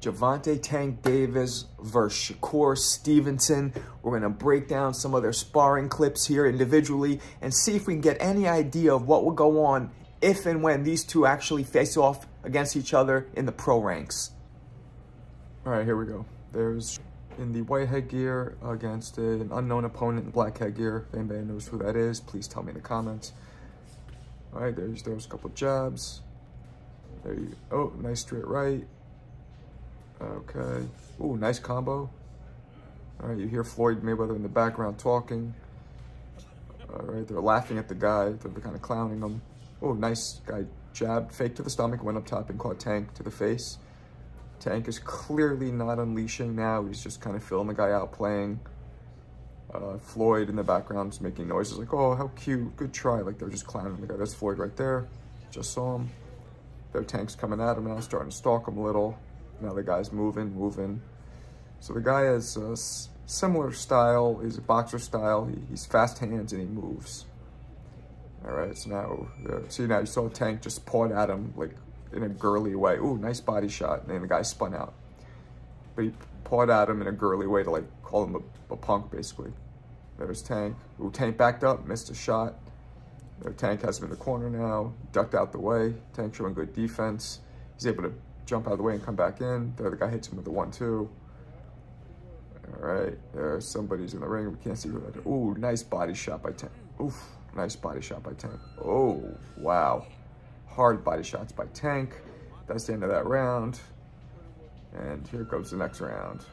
Gervonta Tank Davis versus Shakur Stevenson. We're going to break down some of their sparring clips here individually and see if we can get any idea of what will go on if and when these two actually face off against each other in the pro ranks. All right, here we go. There's in the white headgear against an unknown opponent in black headgear. If anybody knows who that is, please tell me in the comments. All right, there's a couple jabs. There you go. Oh, nice straight right. Okay. Ooh, nice combo. All right, you hear Floyd Mayweather in the background talking. All right, they're laughing at the guy. They're kind of clowning him. Oh, nice guy jabbed, fake to the stomach, went up top and caught Tank to the face. Tank is clearly not unleashing now. He's just kind of filling the guy out, playing. Floyd in the background is making noises like, oh, how cute, good try. Like they're just clowning the guy. That's Floyd right there. Just saw him. Their Tank's coming at him now, starting to stalk him a little. Now the guy's moving. So the guy has a similar style. He's a boxer style. He's fast hands and he moves. All right, so now, see now you saw Tank just pawed at him like in a girly way. Ooh, nice body shot. And then the guy spun out. But he pawed at him in a girly way to like call him a punk basically. There's Tank. Ooh, Tank backed up, missed a shot. Tank has him in the corner now, ducked out the way. Tank showing good defense. He's able to jump out of the way and come back in. The other guy hits him with the 1-2. All right, there's somebody's in the ring. We can't see who that is. Ooh, nice body shot by Tank. Oof, nice body shot by Tank. Oh, wow. Hard body shots by Tank. That's the end of that round. And here goes the next round.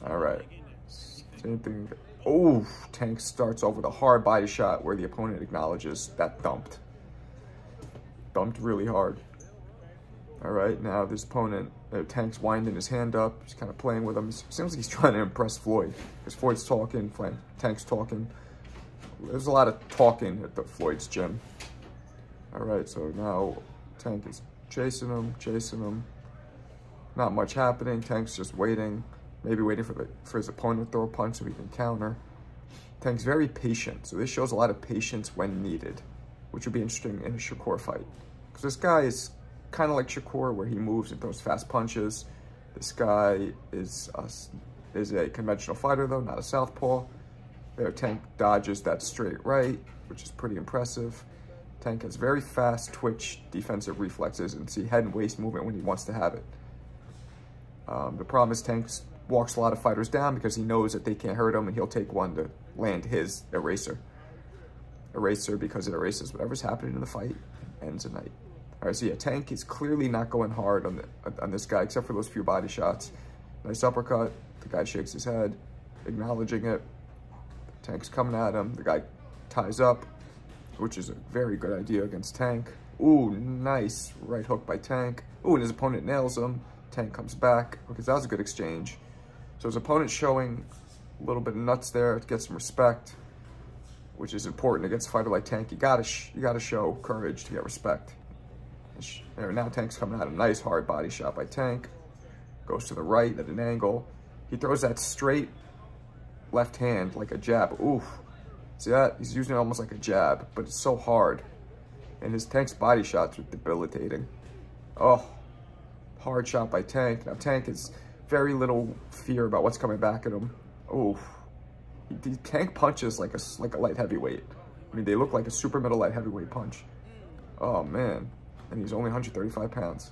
All right, same thing. Oh, Tank starts off with a hard body shot where the opponent acknowledges that thumped. Thumped really hard. All right, now this opponent, Tank's winding his hand up. He's kind of playing with him. It seems like he's trying to impress Floyd. Because Floyd's talking, Tank's talking. There's a lot of talking at the Floyd's gym. All right, so now Tank is chasing him. Not much happening. Tank's just waiting. Maybe waiting for his opponent to throw a punch so he can counter. Tank's very patient, so this shows a lot of patience when needed, which would be interesting in a Shakur fight. Because this guy is kind of like Shakur, where he moves and throws fast punches. This guy is a conventional fighter, though, not a southpaw. There, Tank dodges that straight right, which is pretty impressive. Tank has very fast twitch defensive reflexes and see head and waist movement when he wants to have it. The problem is Tank walks a lot of fighters down because he knows that they can't hurt him and he'll take one to land his eraser. Because it erases whatever's happening in the fight, ends the night. All right, so yeah, Tank is clearly not going hard on this guy except for those few body shots. Nice uppercut. The guy shakes his head, acknowledging it. Tank's coming at him. The guy ties up, which is a very good idea against Tank. Ooh, nice right hook by Tank. Ooh, and his opponent nails him. Tank comes back. Okay, so that was a good exchange. So his opponent's showing a little bit of nuts there to get some respect, which is important against a fighter like Tank. You gotta show courage to get respect. There, now Tank's coming out. A nice hard body shot by Tank. Goes to the right at an angle. He throws that straight left hand like a jab. Oof. See that? He's using it almost like a jab, but it's so hard. And his Tank's body shots are debilitating. Oh, hard shot by Tank. Now Tank has very little fear about what's coming back at him. Oh, Tank punches like a light heavyweight. I mean, they look like a super middle light heavyweight punch. Oh man, and he's only 135 pounds.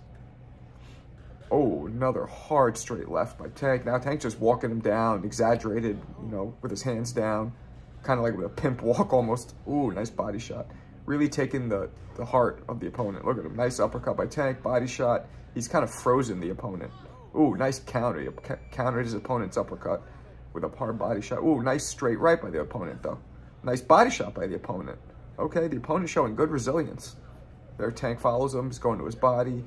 Oh, another hard straight left by Tank. Now Tank's just walking him down, exaggerated, you know, with his hands down, kind of like with a pimp walk almost. Ooh, nice body shot. Really taking the heart of the opponent. Look at him, nice uppercut by Tank, body shot. He's kind of frozen the opponent. Ooh, nice counter. He countered his opponent's uppercut with a hard body shot. Ooh, nice straight right by the opponent, though. Nice body shot by the opponent. Okay, the opponent showing good resilience. There, Tank follows him. He's going to his body.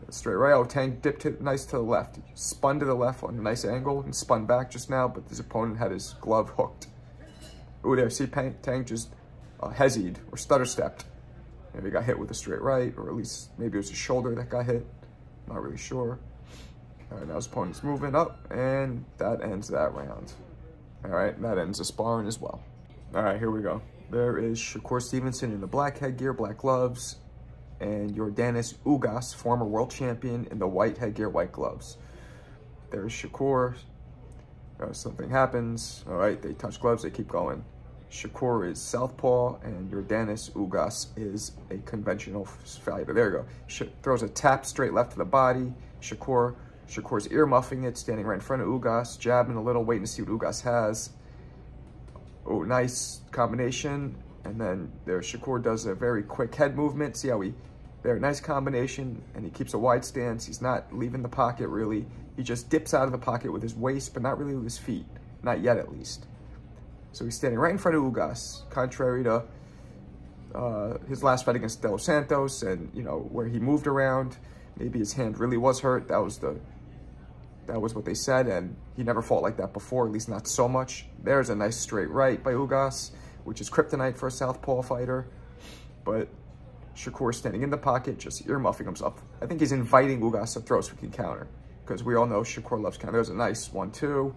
Straight right. Oh, Tank dipped it nice to the left. He spun to the left on a nice angle and spun back just now, but his opponent had his glove hooked. Ooh, there. See, Tank just hesied or stutter stepped. Maybe got hit with a straight right, or at least maybe it was his shoulder that got hit. Not really sure. All right, now his opponent's moving up, and that ends that round. All right, that ends the sparring as well. All right, here we go. There is Shakur Stevenson in the black headgear, black gloves. and Yordanis Ugas, former world champion, in the white headgear, white gloves. There's Shakur. Something happens. All right, they touch gloves, they keep going. Shakur is southpaw, and Yordanis Ugas is a conventional fighter. There you go. Throws a tap straight left to the body. Shakur's ear muffing it, standing right in front of Ugas, jabbing a little, waiting to see what Ugas has. Oh, nice combination. And then there, Shakur does a very quick head movement. See how nice combination, and he keeps a wide stance. He's not leaving the pocket, really. He just dips out of the pocket with his waist, but not really with his feet. Not yet, at least. So he's standing right in front of Ugas, contrary to his last fight against De Los Santos, and, you know, where he moved around. Maybe his hand really was hurt. That was what they said, and he never fought like that before, at least not so much. There's a nice straight right by Ugas, which is kryptonite for a southpaw fighter. But Shakur standing in the pocket, just ear muffing himself. I think he's inviting Ugas to throw so he can counter, because we all know Shakur loves counter. There's a nice 1-2.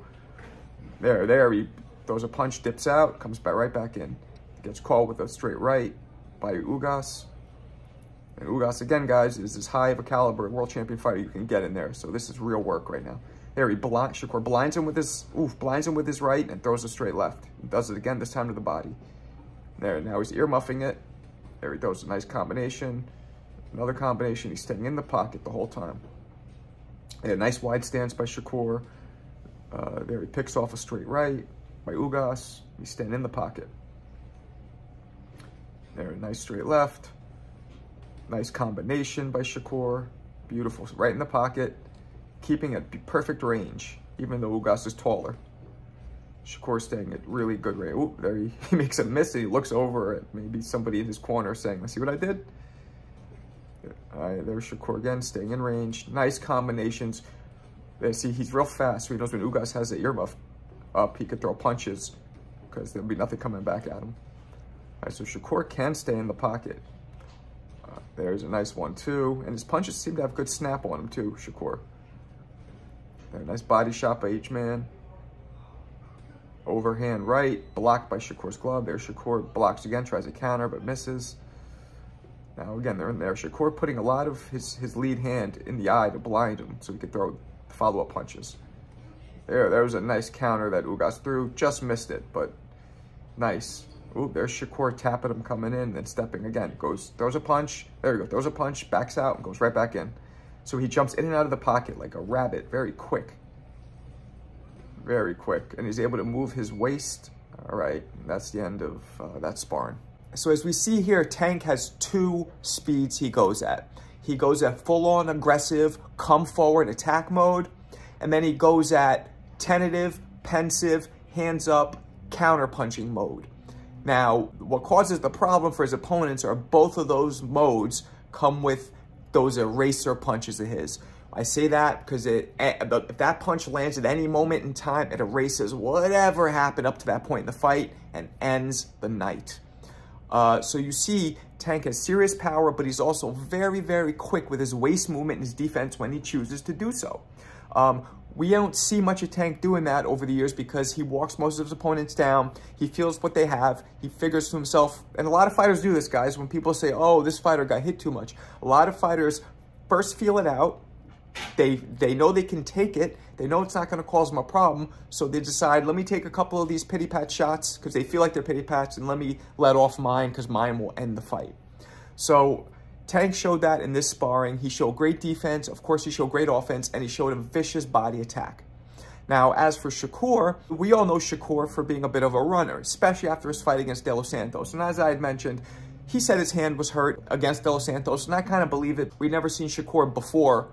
There, he throws a punch, dips out, comes right back in. Gets called with a straight right by Ugas. And Ugas, again, guys, is as high of a caliber world champion fighter you can get in there. So this is real work right now. There, Shakur blinds him with his right and throws a straight left. He does it again, this time to the body. There, now he's ear muffing it. There, he throws a nice combination. Another combination. He's staying in the pocket the whole time. A nice wide stance by Shakur. There, he picks off a straight right by Ugas. He's staying in the pocket. There, nice straight left. Nice combination by Shakur. Beautiful, right in the pocket. Keeping at perfect range, even though Ugas is taller. Shakur staying at really good range. Ooh, there he makes a miss, and he looks over at maybe somebody in his corner saying, "See what I did?" All right, there's Shakur again, staying in range. Nice combinations. See, he's real fast, so he knows when Ugas has the ear muff up, he could throw punches because there'll be nothing coming back at him. All right, so Shakur can stay in the pocket. There's a nice 1-2, and his punches seem to have good snap on him too, Shakur. There, nice body shot by each man. Overhand right, blocked by Shakur's glove. There, Shakur blocks again, tries to counter, but misses. Now again, they're in there. Shakur putting a lot of his lead hand in the eye to blind him so he could throw follow-up punches. There was a nice counter that Ugas threw. Just missed it, but nice. Ooh, there's Shakur tapping him, coming in, then stepping again. Throws a punch. There you go. Throws a punch, backs out, and goes right back in. So he jumps in and out of the pocket like a rabbit, very quick. Very quick. And he's able to move his waist. All right, that's the end of that sparring. So as we see here, Tank has two speeds he goes at. He goes at full-on aggressive, come forward, attack mode. And then he goes at tentative, pensive, hands up, counter-punching mode. Now, what causes the problem for his opponents are both of those modes come with those eraser punches of his. I say that because if that punch lands at any moment in time, it erases whatever happened up to that point in the fight and ends the night. So you see, Tank has serious power, but he's also very, very quick with his waist movement and his defense when he chooses to do so. We don't see much of Tank doing that over the years because he walks most of his opponents down. He feels what they have. He figures to himself, and a lot of fighters do this, guys, when people say, oh, this fighter got hit too much. A lot of fighters first feel it out. They know they can take it. They know it's not going to cause them a problem. So they decide, let me take a couple of these pity-pat shots because they feel like they're pity-pats, and let me let off mine because mine will end the fight. So Tank showed that in this sparring. He showed great defense. Of course, he showed great offense, and he showed a vicious body attack. Now, as for Shakur, we all know Shakur for being a bit of a runner, especially after his fight against De Los Santos. And as I had mentioned, he said his hand was hurt against De Los Santos, and I kind of believe it. We'd never seen Shakur before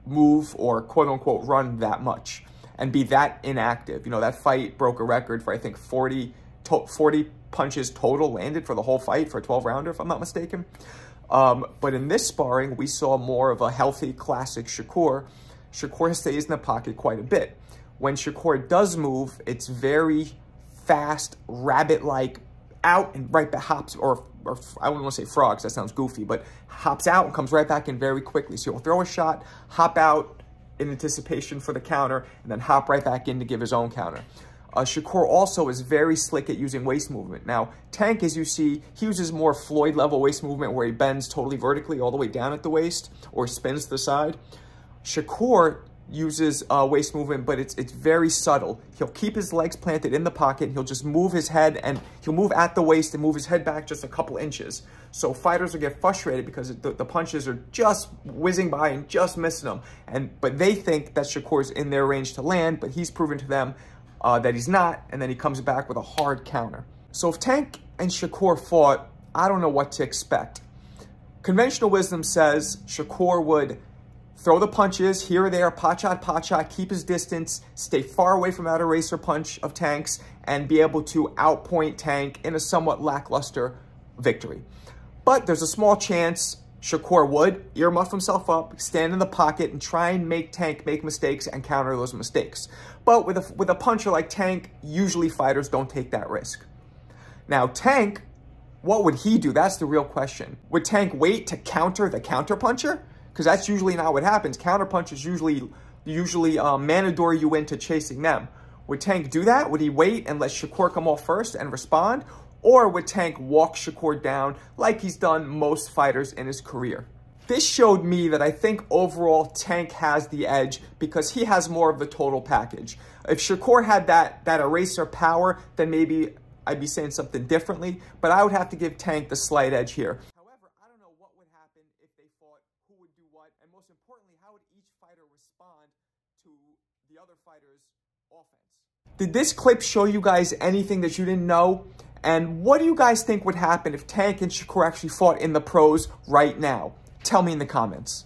move or quote-unquote run that much and be that inactive. You know, that fight broke a record for, I think, 40 punches total landed for the whole fight for a 12-rounder, if I'm not mistaken. But in this sparring, we saw more of a healthy, classic Shakur. Shakur stays in the pocket quite a bit. When Shakur does move, it's very fast, rabbit-like, out and right back, hops, or I wouldn't want to say frogs, that sounds goofy, but hops out and comes right back in very quickly. So he'll throw a shot, hop out in anticipation for the counter, and then hop right back in to give his own counter. Shakur also is very slick at using waist movement. Now, Tank, as you see, he uses more Floyd-level waist movement where he bends totally vertically all the way down at the waist or spins to the side. Shakur uses waist movement, but it's very subtle. He'll keep his legs planted in the pocket, and he'll just move his head, and he'll move at the waist and move his head back just a couple inches. So fighters will get frustrated because the punches are just whizzing by and just missing them. But they think that Shakur's in their range to land, but he's proven to them that he's not, and then he comes back with a hard counter. So if Tank and Shakur fought, I don't know what to expect. Conventional wisdom says Shakur would throw the punches here or there, pot shot, keep his distance, stay far away from that eraser punch of Tank's, and be able to outpoint Tank in a somewhat lackluster victory. But there's a small chance Shakur would earmuff himself up, stand in the pocket, and try and make Tank make mistakes and counter those mistakes. But with a puncher like Tank, usually fighters don't take that risk. Now, Tank, what would he do? That's the real question. Would Tank wait to counter the counterpuncher? Because that's usually not what happens. Counterpunchers usually manador you into chasing them. Would Tank do that? Would he wait and let Shakur come off first and respond? Or would Tank walk Shakur down like he's done most fighters in his career? This showed me that I think overall Tank has the edge because he has more of the total package. If Shakur had that eraser power, then maybe I'd be saying something differently, but I would have to give Tank the slight edge here. However, I don't know what would happen if they fought, who would do what, and most importantly, how would each fighter respond to the other fighter's offense? Did this clip show you guys anything that you didn't know? And what do you guys think would happen if Tank and Shakur actually fought in the pros right now? Tell me in the comments.